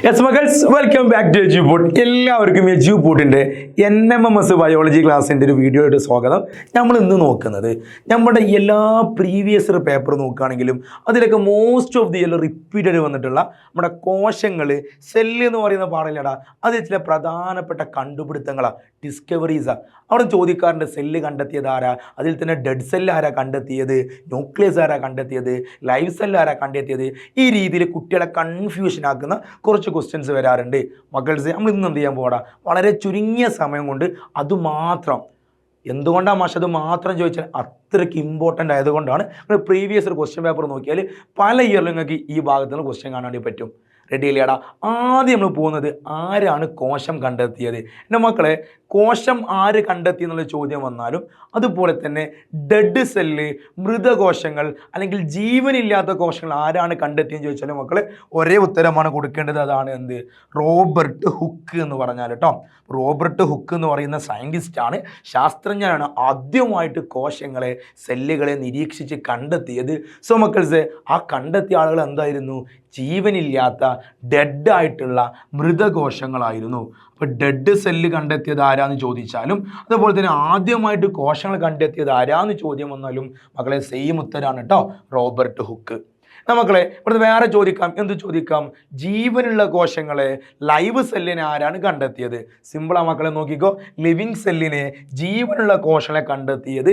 Yes മക്കൾസ്, welcome back to Eduport. എല്ലാവർക്കും എജ്യൂപോർട്ടിൻ്റെ NMMS ബയോളജി ക്ലാസ്സിൻ്റെ ഒരു വീഡിയോയുടെ സ്വാഗതം. നമ്മൾ ഇന്ന് നോക്കുന്നത് നമ്മുടെ എല്ലാ പ്രീവിയസ് ഇയർ പേപ്പർ നോക്കുകയാണെങ്കിലും അതിലൊക്കെ മോസ്റ്റ് ഓഫ് ദി എല്ലാം റിപ്പീറ്റഡ് വന്നിട്ടുള്ള നമ്മുടെ കോശങ്ങൾ, സെല്ല് എന്ന് പറയുന്ന പാടില്ലടാ, അതിൽ ചില പ്രധാനപ്പെട്ട കണ്ടുപിടുത്തങ്ങളാണ്, ഡിസ്കവറീസാണ്. അവിടെ ചോദിക്കാറുണ്ട് സെല്ല് കണ്ടെത്തിയത് ആരാ, അതിൽ തന്നെ ഡെഡ് സെല്ല് ആരാ കണ്ടെത്തിയത്, ന്യൂക്ലിയസ് ആരാ കണ്ടെത്തിയത്, ലൈവ് സെല്ല് ആരാ കണ്ടെത്തിയത്. ഈ രീതിയിൽ കുട്ടികളെ കൺഫ്യൂഷൻ ആക്കുന്ന കുറച്ച് ക്വസ്റ്റ്യൻസ് വരാറുണ്ട്. മക്കൾസ്, നമ്മൾ ഇന്ന് എന്ത് ചെയ്യാൻ പോകണം, വളരെ ചുരുങ്ങിയ സമയം കൊണ്ട് അതുമാത്രം, എന്തുകൊണ്ടാണ് മാഷ് അത് മാത്രം ചോദിച്ചാൽ അത്രയ്ക്ക് ഇമ്പോർട്ടൻ്റ് ആയതുകൊണ്ടാണ്. നിങ്ങൾ പ്രീവിയസ് ഒരു ക്വസ്റ്റ്യൻ പേപ്പർ നോക്കിയാൽ പല ഇയറിലും നിങ്ങൾക്ക് ഈ ഭാഗത്ത് നിന്ന് ക്വസ്റ്റ്യൻ കാണാൻ വേണ്ടി പറ്റും. റെഡി അല്ലേടാ? ആദ്യം നമ്മൾ പോകുന്നത് ആരാണ് കോശം കണ്ടെത്തിയത്. എൻ്റെ മക്കളെ, കോശം ആര് കണ്ടെത്തി എന്നുള്ള ചോദ്യം വന്നാലും അതുപോലെ തന്നെ ഡെഡ് സെല്ല്, മൃതകോശങ്ങൾ അല്ലെങ്കിൽ ജീവനില്ലാത്ത കോശങ്ങൾ ആരാണ് കണ്ടെത്തിയെന്ന് ചോദിച്ചാലും മക്കളെ ഒരേ ഉത്തരമാണ് കൊടുക്കേണ്ടത്. അതാണ് എന്ത്? റോബർട്ട് ഹുക്ക് എന്ന് പറഞ്ഞാൽ കേട്ടോ. റോബർട്ട് ഹുക്ക് എന്ന് പറയുന്ന സയൻറ്റിസ്റ്റാണ്, ശാസ്ത്രജ്ഞനാണ് ആദ്യമായിട്ട് കോശങ്ങളെ, സെല്ലുകളെ നിരീക്ഷിച്ച് കണ്ടെത്തിയത്. സോ മക്കൾസ്, ആ കണ്ടെത്തിയ ആളുകൾ എന്തായിരുന്നു? ജീവനില്ലാത്ത ഡെഡായിട്ടുള്ള മൃതകോശങ്ങളായിരുന്നു. അപ്പോൾ ഡെഡ് സെല്ല് കണ്ടെത്തിയത് ആരാന്ന് ചോദിച്ചാലും അതുപോലെ തന്നെ ആദ്യമായിട്ട് കോശങ്ങൾ കണ്ടെത്തിയത് ആരാന്ന് ചോദ്യം വന്നാലും മക്കളെ സെയിം ഉത്തരമാണ് കേട്ടോ, റോബർട്ട് ഹുക്ക്. മക്കളെ, ഇവിടുന്ന് വേറെ ചോദിക്കാം. എന്ത് ചോദിക്കാം? ജീവനുള്ള കോശങ്ങളെ, ലൈവ് സെല്ലിനെ ആരാണ് കണ്ടെത്തിയത്? സിമ്പിളാ മക്കളെ, നോക്കിക്കോ. ലിവിങ് സെല്ലിനെ, ജീവനുള്ള കോശങ്ങളെ കണ്ടെത്തിയത്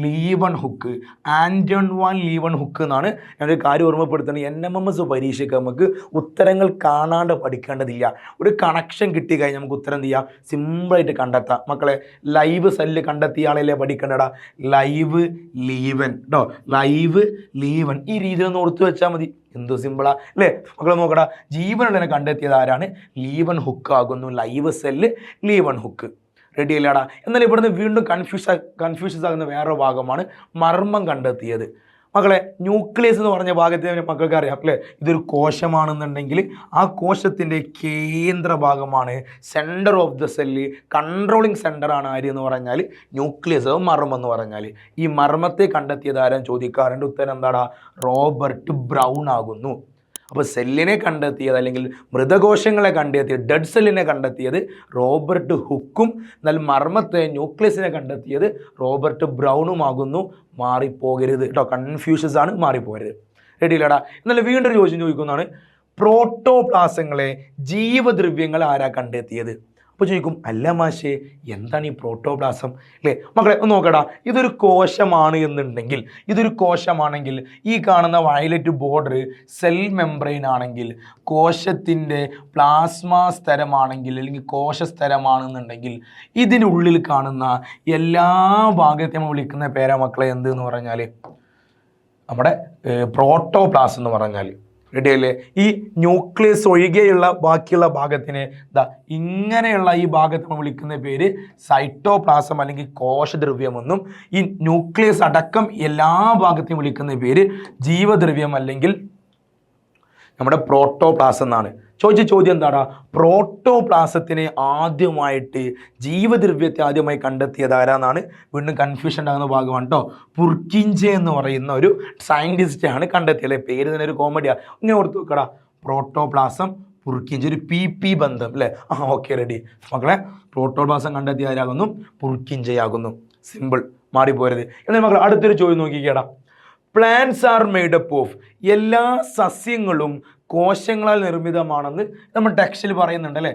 ലീവൺ ഹുക്ക്, ആന്റൺ വാൻ ലീവൺ ഹുക്ക് എന്നാണ്. ഞാനൊരു കാര്യം ഓർമ്മപ്പെടുത്തുന്നത്, NMMS പരീക്ഷയ്ക്ക് നമുക്ക് ഉത്തരങ്ങൾ കാണാണ്ട് പഠിക്കേണ്ടതില്ല. ഒരു കണക്ഷൻ കിട്ടിക്കഴിഞ്ഞാൽ നമുക്ക് ഉത്തരം ചെയ്യാം, സിമ്പിളായിട്ട് കണ്ടെത്താം. മക്കളെ, ലൈവ് സെല്ല് കണ്ടെത്തിയ ആളല്ലേ പഠിക്കേണ്ടടാ, ലൈവ് ലീവൻ കേട്ടോ, ലൈവ് ലീവൻ. ഈ രീതിയിലൊന്ന് ഓർത്തു വെച്ചാൽ മതി. എന്തോ സിമ്പിളാ അല്ലേ മക്കളെ? നോക്കടാ, ജീവനുള്ളതിനെ കണ്ടെത്തിയത് ആരാണ്? ലീവൺ ഹുക്ക് ആകുന്നു. Live cell, Leeuwenhoek. Ready അല്ലേടാ? എന്നാൽ ഇവിടുന്ന് വീണ്ടും കൺഫ്യൂഷൻസ് ആകുന്ന വേറൊരു ഭാഗമാണ് മർമ്മം കണ്ടെത്തിയത്. മക്കളെ, ന്യൂക്ലിയസ് എന്ന് പറഞ്ഞ ഭാഗത്തിന് മക്കൾക്ക് അറിയാം അല്ലേ, ഇതൊരു കോശമാണെന്നുണ്ടെങ്കിൽ ആ കോശത്തിൻ്റെ കേന്ദ്ര ഭാഗമാണ്, centre of the cell, controlling സെൻറ്ററാണ് ആര് എന്ന് പറഞ്ഞാൽ ന്യൂക്ലിയസ്, മർമ്മം എന്ന് പറഞ്ഞാൽ. ഈ മർമ്മത്തെ കണ്ടെത്തിയത് ആരും ചോദിക്കാറുണ്ട്. ഉത്തരം എന്താടാ? റോബർട്ട് ബ്രൗൺ ആകുന്നു. അപ്പോൾ സെല്ലിനെ കണ്ടെത്തിയത് അല്ലെങ്കിൽ മൃതകോശങ്ങളെ കണ്ടെത്തിയത്, ഡെഡ് സെല്ലിനെ കണ്ടെത്തിയത് റോബർട്ട് ഹുക്കും, എന്നാൽ മർമ്മത്തെ, ന്യൂക്ലിയസിനെ കണ്ടെത്തിയത് റോബർട്ട് ബ്രൗണുമാകുന്നു. മാറിപ്പോകരുത് കേട്ടോ, കൺഫ്യൂഷൻസ് ആണ്, മാറിപ്പോകരുത്. റെഡി ഇല്ലടാ? എന്നാലും വീണ്ടും ഒരു ചോദ്യം ചോദിക്കുന്നതാണ്, പ്രോട്ടോപ്ലാസങ്ങളെ, ജീവദ്രവ്യങ്ങൾ ആരാ കണ്ടെത്തിയത്? അപ്പോൾ ചോദിക്കും, അല്ല മാഷേ, എന്താണ് ഈ പ്രോട്ടോപ്ലാസം അല്ലേ? മക്കളെ ഒന്ന് നോക്കടാ, ഇതൊരു കോശമാണ് എന്നുണ്ടെങ്കിൽ, ഇതൊരു കോശമാണെങ്കിൽ ഈ കാണുന്ന വയലറ്റ് ബോർഡർ സെൽ മെംബ്രെയിൻ ആണെങ്കിൽ, കോശത്തിൻ്റെ പ്ലാസ്മ സ്തരമാണെങ്കിൽ അല്ലെങ്കിൽ കോശസ്തരമാണെന്നുണ്ടെങ്കിൽ ഇതിനുള്ളിൽ കാണുന്ന എല്ലാ ഭാഗത്തെയും വിളിക്കുന്ന പേരാ മക്കളെ എന്ത് എന്ന് പറഞ്ഞാൽ നമ്മുടെ പ്രോട്ടോപ്ലാസം എന്ന് പറഞ്ഞാൽ. റെഡി അല്ലേ? ഈ ന്യൂക്ലിയസ് ഒഴികെയുള്ള ബാക്കിയുള്ള ഭാഗത്തിന് ഇങ്ങനെയുള്ള ഈ ഭാഗത്ത് നമ്മൾ വിളിക്കുന്ന പേര് സൈറ്റോപ്ലാസം അല്ലെങ്കിൽ കോശദ്രവ്യമെന്നും, ഈ ന്യൂക്ലിയസ് അടക്കം എല്ലാ ഭാഗത്തെയും വിളിക്കുന്ന പേര് ജീവദ്രവ്യം അല്ലെങ്കിൽ നമ്മുടെ പ്രോട്ടോപ്ലാസം എന്നാണ്. ചോദിച്ച ചോദ്യം എന്താടാ? പ്രോട്ടോപ്ലാസത്തിനെ ആദ്യമായിട്ട്, ജീവദ്രവ്യത്തെ ആദ്യമായി കണ്ടെത്തിയത് ആരാന്നാണ്. വീണ്ടും കൺഫ്യൂഷൻ ആകുന്ന ഭാഗമാണ് കേട്ടോ. പുർക്കിഞ്ചെ എന്ന് പറയുന്ന ഒരു സയൻറ്റിസ്റ്റാണ് കണ്ടെത്തിയത്. പേര് തന്നെ ഒരു കോമഡിയാണ്. ഇങ്ങനെ ഓർത്ത് വെക്കടാ, പ്രോട്ടോപ്ലാസം, പുർക്കിഞ്ചെ, ഒരു PP ബന്ധം അല്ലേ? ഓക്കെ, റെഡി മക്കളെ. പ്രോട്ടോപ്ലാസം കണ്ടെത്തിയ ആരാകുന്നു? പുർക്കിഞ്ചെ ആകുന്നു. സിമ്പിൾ, മാറിപ്പോരുത്. എന്നാൽ മക്കളെ, അടുത്തൊരു ചോദ്യം നോക്കിക്കേടാ. പ്ലാന്റ്സ് ആർ മെയ്ഡപ്പ് ഓഫ്, എല്ലാ സസ്യങ്ങളും കോശങ്ങളാൽ നിർമ്മിതമാണെന്ന് നമ്മൾ ടെക്സ്റ്റിൽ പറയുന്നുണ്ട് അല്ലേ?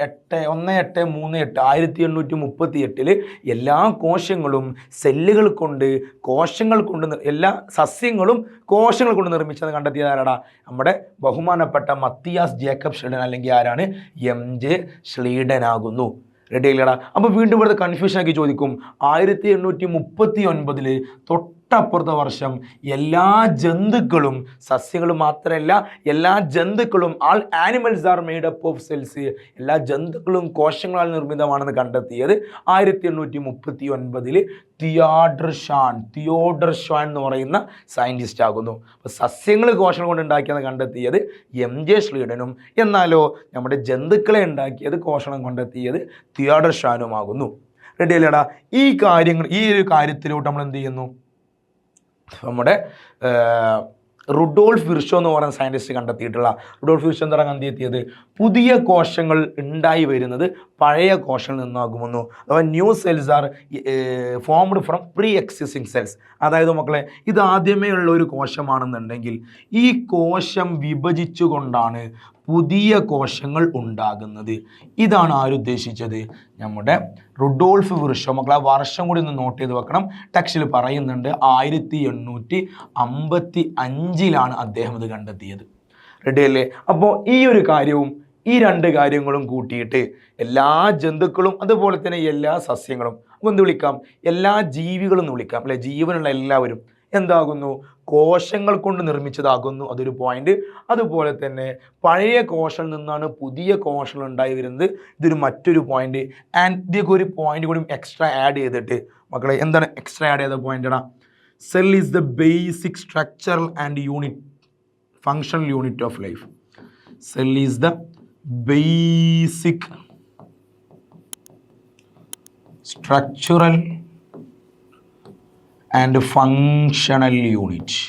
1838 1838 എല്ലാ കോശങ്ങളും സെല്ലുകൾ കൊണ്ട്, കോശങ്ങൾ കൊണ്ട്, എല്ലാ സസ്യങ്ങളും കോശങ്ങൾ കൊണ്ട് നിർമ്മിച്ചത് കണ്ടെത്തിയത് ആരാടാ? നമ്മുടെ ബഹുമാനപ്പെട്ട മത്തിയാസ് ജേക്കബ് ഷ്ലീഡൻ അല്ലെങ്കിൽ ആരാണ്? MJ ഷ്ലീഡൻ ആകുന്നു. റെഡി അല്ലേടാ? അപ്പോൾ വീണ്ടും ഇവിടുത്തെ കൺഫ്യൂഷൻ ആക്കി ചോദിക്കും, 1839 തൊട്ടപ്പുറത്തെ വർഷം എല്ലാ ജന്തുക്കളും, സസ്യങ്ങളും മാത്രമല്ല എല്ലാ ജന്തുക്കളും, all animals are made up of cells, എല്ലാ ജന്തുക്കളും കോശങ്ങളാൽ നിർമ്മിതമാണെന്ന് കണ്ടെത്തിയത് 1839 തിയോഡർ ഷാൻ എന്ന് പറയുന്ന സയൻറ്റിസ്റ്റ് ആകുന്നു. അപ്പോൾ സസ്യങ്ങൾ കോശങ്ങൾ കൊണ്ട് ഉണ്ടാക്കിയെന്ന് കണ്ടെത്തിയത് MJ ഷ്ലീഡനും, എന്നാലോ നമ്മുടെ ജന്തുക്കളെ ഉണ്ടാക്കിയത് കോശങ്ങൾ കണ്ടെത്തിയത് തിയോഡർ ഷാനുമാകുന്നു. റെഡി അല്ലേടാ? ഈ കാര്യങ്ങൾ, ഈ ഒരു കാര്യത്തിലോട്ട് നമ്മൾ എന്ത് ചെയ്യുന്നു? നമ്മുടെ റുഡോൾഫ് വിർഷോ എന്ന് പറയുന്ന സയൻറ്റിസ്റ്റ് കണ്ടെത്തിയിട്ടുള്ള റുഡോൾഫ് വിർഷോ എന്ന് പറഞ്ഞാൽ കണ്ടെത്തിയത് പുതിയ കോശങ്ങൾ ഉണ്ടായി വരുന്നത് പഴയ കോശങ്ങളിൽ നിന്നാകുമെന്നു. അഥവാ new cells are formed from pre existing cells. അതായത് മക്കളെ, ഇത് ആദ്യമേ ഉള്ള ഒരു കോശമാണെന്നുണ്ടെങ്കിൽ ഈ കോശം വിഭജിച്ചുകൊണ്ടാണ് പുതിയ കോശങ്ങൾ ഉണ്ടാകുന്നത്. ഇതാണ് ആരുദ്ദേശിച്ചത്? നമ്മുടെ റുഡോൾഫ് വിർഷോ. മക്കളെ ആ വർഷം കൂടി ഒന്ന് നോട്ട് ചെയ്ത് വെക്കണം. ടെക്സ്റ്റിൽ പറയുന്നുണ്ട് 1855 അദ്ദേഹം ഇത് കണ്ടെത്തിയത്. റെഡി അല്ലേ? അപ്പോൾ ഈ ഒരു കാര്യവും ഈ രണ്ട് കാര്യങ്ങളും കൂട്ടിയിട്ട് എല്ലാ ജന്തുക്കളും അതുപോലെ തന്നെ എല്ലാ സസ്യങ്ങളും എന്ത് വിളിക്കാം? എല്ലാ ജീവികളും എന്ന് വിളിക്കാം അല്ലെ? ജീവനുള്ള എല്ലാവരും എന്താകുന്നു? കോശങ്ങൾ കൊണ്ട് നിർമ്മിച്ചതാകുന്നു. അതൊരു പോയിന്റ്. അതുപോലെ തന്നെ പഴയ കോശങ്ങളിൽ നിന്നാണ് പുതിയ കോശങ്ങൾ ഉണ്ടായി വരുന്നത്. ഇതൊരു മറ്റൊരു പോയിന്റ്. ആൻഡ് ഇതിലേക്ക് ഒരു പോയിന്റ് കൂടി എക്സ്ട്രാ ആഡ് ചെയ്തിട്ട് മക്കളെ, എന്താണ് എക്സ്ട്രാ ആഡ് ചെയ്ത പോയിന്റടാ? Cell is the basic structural and unit functional unit of life. Cell is the basic structural and functional unit.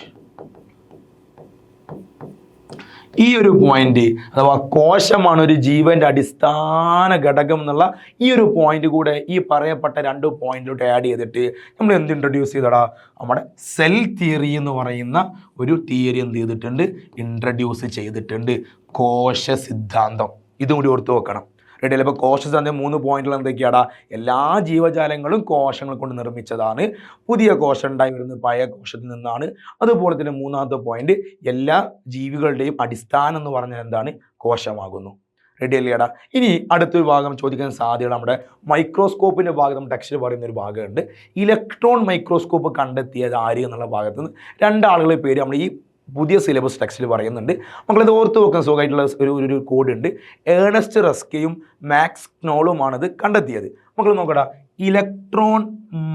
ഈ ഒരു പോയിന്റ് അഥവാ കോശമാണ് ഒരു ജീവന്റെ അടിസ്ഥാന ഘടകം എന്നുള്ള ഈ ഒരു പോയിന്റ് കൂടെ ഈ പറയപ്പെട്ട രണ്ട് പോയിന്റിലോട്ട് ആഡ് ചെയ്തിട്ട് നമ്മൾ എന്ത് ഇൻട്രൊഡ്യൂസ് ചെയ്തടാ? നമ്മുടെ സെൽ തിയറി എന്ന് പറയുന്ന ഒരു തിയറി എന്ത് ചെയ്തിട്ടുണ്ട്? ഇൻട്രൊഡ്യൂസ് ചെയ്തിട്ടുണ്ട്. കോശ സിദ്ധാന്തം. ഇതും കൂടി ഓർത്ത് വെക്കണം. റെഡി അല്ലേ? ഇപ്പോൾ കോശ സിദ്ധാന്തം 3 പോയിന്റുകൾ എന്തൊക്കെയാടാ? എല്ലാ ജീവജാലങ്ങളും കോശങ്ങൾ കൊണ്ട് നിർമ്മിച്ചതാണ്. പുതിയ കോശം ഉണ്ടായി വരുന്നത് പഴയ കോശത്തിൽ നിന്നാണ്. അതുപോലെ തന്നെ 3ാമത്തെ പോയിന്റ്, എല്ലാ ജീവികളുടെയും അടിസ്ഥാനം എന്ന് പറഞ്ഞാൽ എന്താണ്? കോശമാകുന്നു. റെഡി അല്ലേടാ? ഇനി അടുത്തൊരു ഭാഗം ചോദിക്കാൻ സാധ്യത നമ്മുടെ മൈക്രോസ്കോപ്പിൻ്റെ ഭാഗം നമ്മൾ ടെക്സ്റ്റിൽ പറയുന്ന ഒരു ഭാഗമുണ്ട്. ഇലക്ട്രോൺ മൈക്രോസ്കോപ്പ് കണ്ടെത്തിയത് ആര് എന്നുള്ള ഭാഗത്ത് നിന്ന് 2 ആളുകളെ പേര് നമ്മൾ ഈ പുതിയ സിലബസ് ടെക്സ്റ്റിൽ പറയുന്നുണ്ട്. മക്കളത് ഓർത്ത് വെക്കാൻ സുഖമായിട്ടുള്ള ഒരു കോഡ് ഉണ്ട്. ഏണസ്റ്റ് റസ്കയും മാക്സ് ക്നോളുമാണത് കണ്ടെത്തിയത്. മക്കൾ നോക്കടാ, ഇലക്ട്രോൺ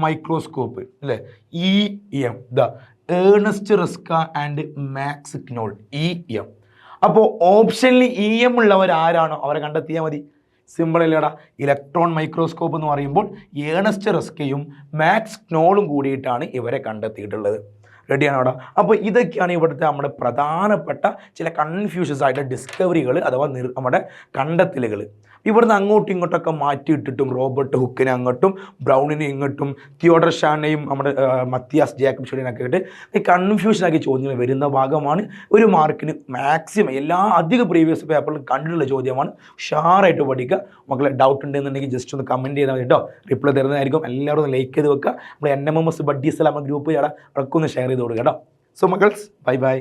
മൈക്രോസ്കോപ്പ് അല്ലേ? EM, the Ernst Ruska and Max Knoll, EM. അപ്പോൾ ഓപ്ഷനിൽ EM ഉള്ളവർ ആരാണോ അവരെ കണ്ടെത്തിയാൽ മതി. സിമ്പിൾ അല്ലേടാ? ഇലക്ട്രോൺ മൈക്രോസ്കോപ്പ് എന്ന് പറയുമ്പോൾ ഏണസ്റ്റ് റസ്കയും മാക്സ് ക്നോളും കൂടിയിട്ടാണ് ഇവരെ കണ്ടെത്തിയിട്ടുള്ളത്. റെഡിയാണ് അവിടെ? അപ്പോൾ ഇതൊക്കെയാണ് ഇവിടുത്തെ നമ്മുടെ പ്രധാനപ്പെട്ട ചില കൺഫ്യൂഷൻസ് ആയിട്ടുള്ള ഡിസ്കവറികൾ അഥവാ നമ്മുടെ കണ്ടെത്തലുകൾ. ഇവിടുന്ന് അങ്ങോട്ടും ഇങ്ങോട്ടൊക്കെ മാറ്റിയിട്ടിട്ടും റോബർട്ട് ഹുക്കിനെ അങ്ങോട്ടും ബ്രൗണിനെ ഇങ്ങോട്ടും തിയോഡർ ഷാനെയും നമ്മുടെ മത്തിയാസ് ജേക്കബ് ഷെഡിനൊക്കെ ആയിട്ട് കൺഫ്യൂഷനാക്കി ചോദ്യങ്ങൾ വരുന്ന ഭാഗമാണ്. ഒരു മാർക്കിന് മാക്സിമം എല്ലാ അധിക പ്രീവിയസ് പേപ്പറിൽ കണ്ടിട്ടുള്ള ചോദ്യമാണ്. ഉഷാറായിട്ട് പഠിക്കുക. മക്കളെ ഡൗട്ട് ഉണ്ടെന്നുണ്ടെങ്കിൽ ജസ്റ്റ് ഒന്ന് കമൻറ്റ് ചെയ്താൽ മതി കേട്ടോ. റിപ്ലൈ തരുന്നതായിരിക്കും. എല്ലാവരും ഒന്ന് ലൈക്ക് ചെയ്ത് വെക്കുക. നമ്മുടെ NMMS ബഡ്ഡീസ് നമ്മുടെ ഗ്രൂപ്പ് ചേടാ അവർക്കൊന്ന് ഷെയർ ചെയ്ത് കൊടുക്കുക കേട്ടോ. സോ മക്കൾസ്, ബൈ ബൈ.